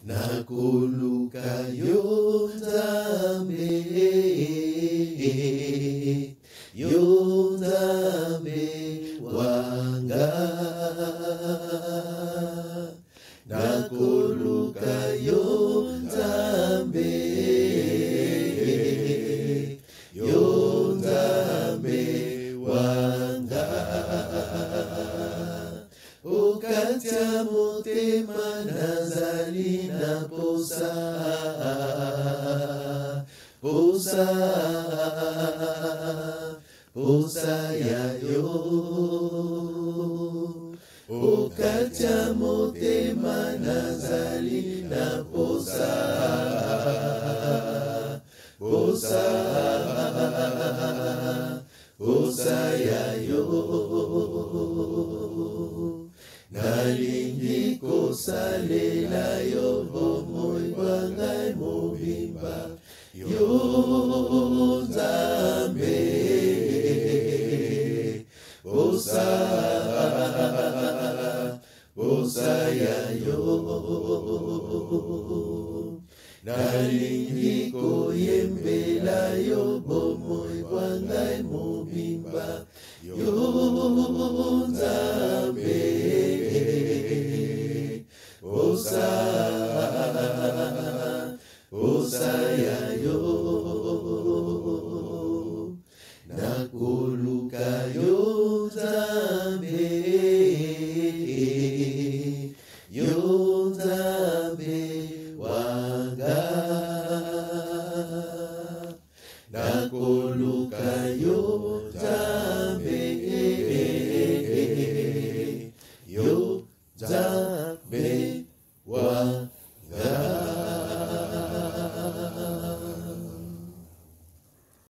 nakuluka yo Nzambe, yo Nzambe wanga, nakuluka yo Nzambe, yo Nzambe wanga, okatia motema nazali na posa, posa, posa ya yo, okatia motema nazali na posa, posa, posa ya yo, nalingi kosalela yo bomoi bwangai mobimba, yo Nzambe, posa, posa ya yo, nalingi koyembela yo bomoi bwangai mobimba, yo Nzambe, posa, posa ya yo, nakuluka yo Nzambe, yo Nzambe wanga, nakuluka yo Nzambe, yo Nzambe